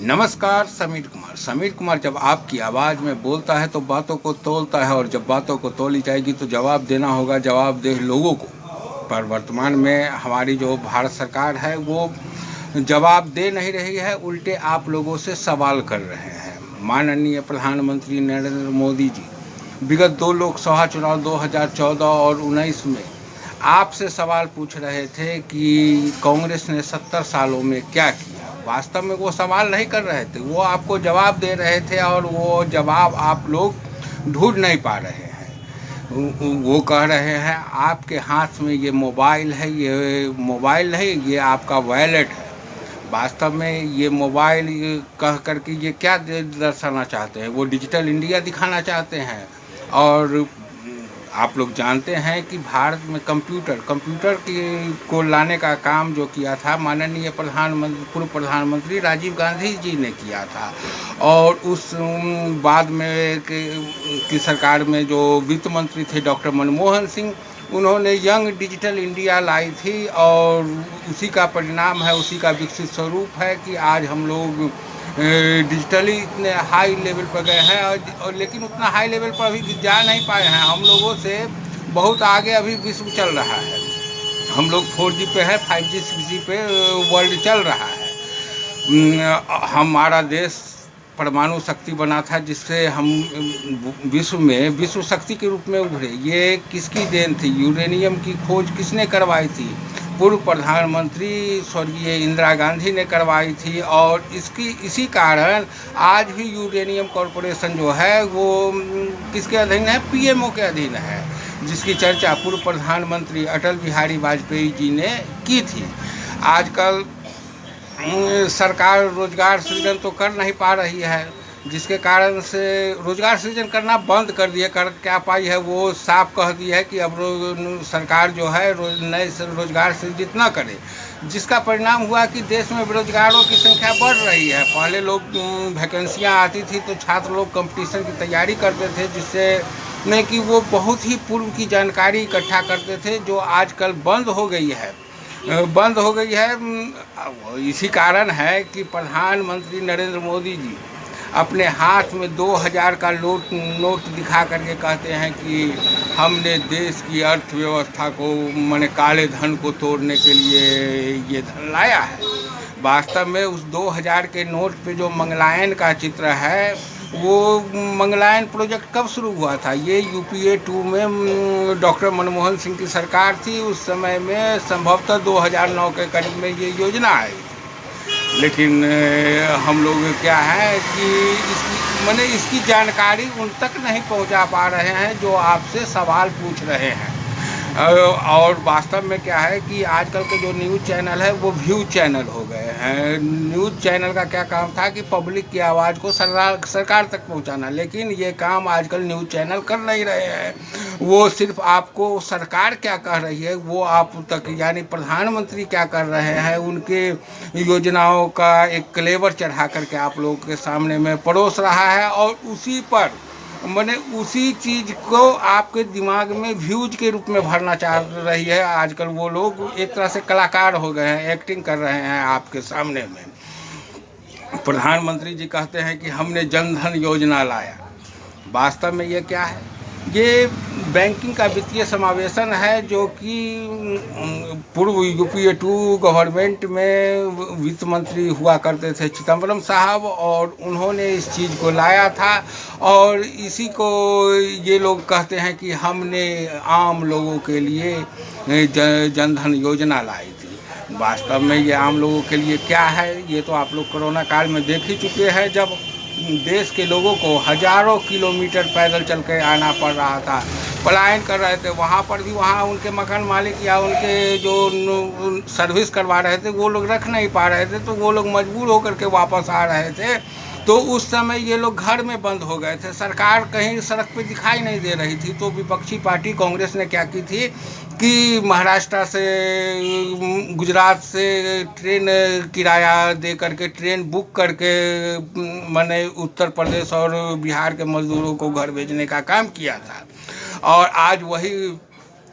नमस्कार। समीर कुमार जब आपकी आवाज़ में बोलता है तो बातों को तोलता है, और जब बातों को तोली जाएगी तो जवाब देना होगा जवाबदेह लोगों को। पर वर्तमान में हमारी जो भारत सरकार है वो जवाब दे नहीं रही है, उल्टे आप लोगों से सवाल कर रहे हैं। माननीय प्रधानमंत्री नरेंद्र मोदी जी विगत 2 लोकसभा चुनाव 2014 और 19 में आपसे सवाल पूछ रहे थे कि कांग्रेस ने 70 सालों में क्या किया। वास्तव में वो सवाल नहीं कर रहे थे, वो आपको जवाब दे रहे थे, और वो जवाब आप लोग ढूंढ नहीं पा रहे हैं। वो कह रहे हैं आपके हाथ में ये मोबाइल है, ये मोबाइल नहीं, ये आपका वॉलेट है। वास्तव में ये मोबाइल कह कर के ये क्या दर्शाना चाहते हैं? वो डिजिटल इंडिया दिखाना चाहते हैं। और आप लोग जानते हैं कि भारत में कंप्यूटर को लाने का काम जो किया था माननीय पूर्व प्रधानमंत्री राजीव गांधी जी ने किया था। और उस बाद में की सरकार में जो वित्त मंत्री थे डॉक्टर मनमोहन सिंह, उन्होंने यंग डिजिटल इंडिया लाई थी, और उसी का परिणाम है, उसी का विकसित स्वरूप है कि आज हम लोग डिजिटली इतने हाई लेवल पर गए हैं। और लेकिन उतना हाई लेवल पर अभी जा नहीं पाए हैं। हम लोगों से बहुत आगे अभी विश्व चल रहा है। हम लोग 4G पे है, 5G 6G पे वर्ल्ड चल रहा है। हमारा देश परमाणु शक्ति बना था, जिससे हम विश्व शक्ति के रूप में उभरे। ये किसकी देन थी? यूरेनियम की खोज किसने करवाई थी? पूर्व प्रधानमंत्री स्वर्गीय इंदिरा गांधी ने करवाई थी। और इसी कारण आज भी यूरेनियम कॉरपोरेशन जो है वो किसके अधीन है? पीएमओ के अधीन है, जिसकी चर्चा पूर्व प्रधानमंत्री अटल बिहारी वाजपेयी जी ने की थी। आजकल सरकार रोजगार सृजन तो कर नहीं पा रही है, जिसके कारण से रोजगार सृजन करना बंद कर दिया। कर क्या पाई है? वो साफ कह दी है कि अब सरकार जो है नए रोजगार सृजित न करे, जिसका परिणाम हुआ कि देश में बेरोजगारों की संख्या बढ़ रही है। पहले लोग वैकेंसियाँ आती थी तो छात्र लोग कंपटीशन की तैयारी करते थे, जिससे में कि वो बहुत ही पूर्व की जानकारी इकट्ठा करते थे, जो आजकल बंद हो गई है। इसी कारण है कि प्रधानमंत्री नरेंद्र मोदी जी अपने हाथ में 2000 का नोट दिखा करके कहते हैं कि हमने देश की अर्थव्यवस्था को, माने काले धन को तोड़ने के लिए ये धन लाया है। वास्तव में उस 2000 के नोट पे जो मंगलायन का चित्र है, वो मंगलायन प्रोजेक्ट कब शुरू हुआ था? ये UPA 2 में डॉक्टर मनमोहन सिंह की सरकार थी। उस समय में संभवतः 2009 के करीब में ये योजना आई। लेकिन हम लोग क्या है कि इसकी जानकारी उन तक नहीं पहुंचा पा रहे हैं जो आपसे सवाल पूछ रहे हैं। और वास्तव में क्या है कि आजकल के जो न्यूज़ चैनल है वो व्यू चैनल हो गए हैं। न्यूज़ चैनल का क्या काम था कि पब्लिक की आवाज़ को सरकार तक पहुंचाना, लेकिन ये काम आजकल न्यूज़ चैनल कर नहीं रहे हैं। वो सिर्फ आपको सरकार क्या कह रही है वो आप तक, यानी प्रधानमंत्री क्या कर रहे हैं, उनके योजनाओं का एक क्लेवर चढ़ा करके आप लोगों के सामने में परोस रहा है। और उसी पर उसी चीज़ को आपके दिमाग में व्यूज के रूप में भरना चाह रही है। आजकल वो लोग एक तरह से कलाकार हो गए हैं, एक्टिंग कर रहे हैं आपके सामने में। प्रधानमंत्री जी कहते हैं कि हमने जनधन योजना लाया। वास्तव में ये क्या है? ये बैंकिंग का वित्तीय समावेशन है, जो कि पूर्व UPA 2 गवर्नमेंट में वित्त मंत्री हुआ करते थे चिदम्बरम साहब, और उन्होंने इस चीज़ को लाया था। और इसी को ये लोग कहते हैं कि हमने आम लोगों के लिए जनधन योजना लाई थी। वास्तव में ये आम लोगों के लिए क्या है, ये तो आप लोग कोरोना काल में देख ही चुके हैं, जब देश के लोगों को हजारों किलोमीटर पैदल चल कर आना पड़ रहा था, पलायन कर रहे थे। वहाँ पर भी वहाँ उनके मकान मालिक या उनके जो सर्विस करवा रहे थे वो लोग रख नहीं पा रहे थे, तो वो लोग मजबूर होकर के वापस आ रहे थे। तो उस समय ये लोग घर में बंद हो गए थे, सरकार कहीं सड़क पे दिखाई नहीं दे रही थी। तो विपक्षी पार्टी कांग्रेस ने क्या की थी कि महाराष्ट्र से, गुजरात से ट्रेन किराया दे करके, ट्रेन बुक करके मैंने उत्तर प्रदेश और बिहार के मजदूरों को घर भेजने का काम किया था। और आज वही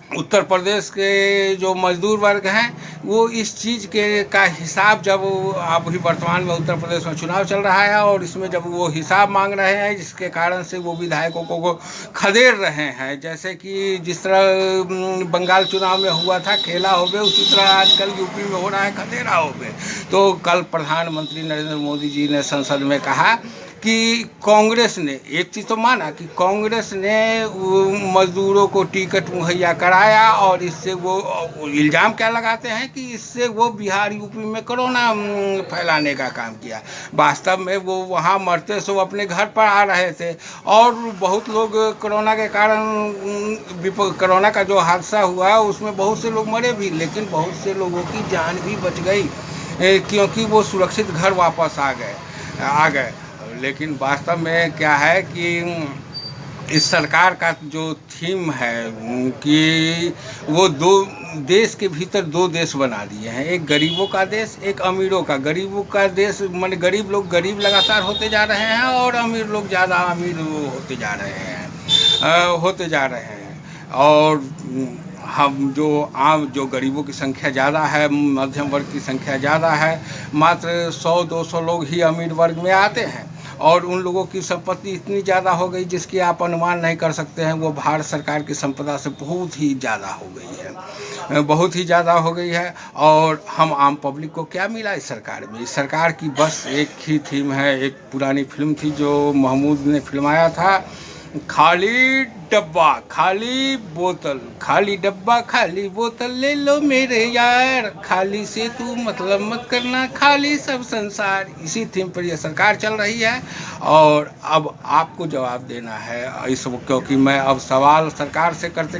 उत्तर प्रदेश के जो मजदूर वर्ग हैं वो इस चीज़ के का हिसाब, जब अभी वर्तमान में उत्तर प्रदेश में चुनाव चल रहा है और इसमें जब वो हिसाब मांग रहे हैं, जिसके कारण से वो विधायकों को खदेड़ रहे हैं, जैसे कि जिस तरह बंगाल चुनाव में हुआ था खेला हो गए, उसी तरह आजकल यूपी में हो रहा है खदेड़ा हो गए। तो कल प्रधानमंत्री नरेंद्र मोदी जी ने संसद में कहा कि कांग्रेस ने, एक चीज़ तो माना कि कांग्रेस ने मजदूरों को टिकट मुहैया कराया और इससे वो इल्ज़ाम क्या लगाते हैं कि इससे वो बिहार यूपी में कोरोना फैलाने का काम किया। वास्तव में वो वहाँ मरते सो अपने घर पर आ रहे थे और बहुत लोग कोरोना के कारण, कोरोना का जो हादसा हुआ उसमें बहुत से लोग मरे भी, लेकिन बहुत से लोगों की जान भी बच गई क्योंकि वो सुरक्षित घर वापस आ गए। लेकिन वास्तव में क्या है कि इस सरकार का जो थीम है कि वो दो देश के भीतर दो देश बना दिए हैं, एक गरीबों का देश, एक अमीरों का। गरीबों का देश माने गरीब लोग गरीब लगातार होते जा रहे हैं और अमीर लोग ज़्यादा अमीर होते जा रहे हैं और हम जो गरीबों की संख्या ज़्यादा है, मध्यम वर्ग की संख्या ज़्यादा है, मात्र 100-200 लोग ही अमीर वर्ग में आते हैं और उन लोगों की संपत्ति इतनी ज़्यादा हो गई जिसकी आप अनुमान नहीं कर सकते हैं। वो भारत सरकार की संपदा से बहुत ही ज़्यादा हो गई है, बहुत ही ज़्यादा हो गई है। और हम आम पब्लिक को क्या मिला इस सरकार में? इस सरकार की बस एक ही थीम है। एक पुरानी फिल्म थी जो महमूद ने फिल्माया था, खाली डब्बा खाली बोतल, खाली डब्बा खाली बोतल ले लो मेरे यार, खाली से तू मतलब मत करना, खाली सब संसार। इसी थीम पर यह सरकार चल रही है और अब आपको जवाब देना है इस, क्योंकि मैं अब सवाल सरकार से करते करते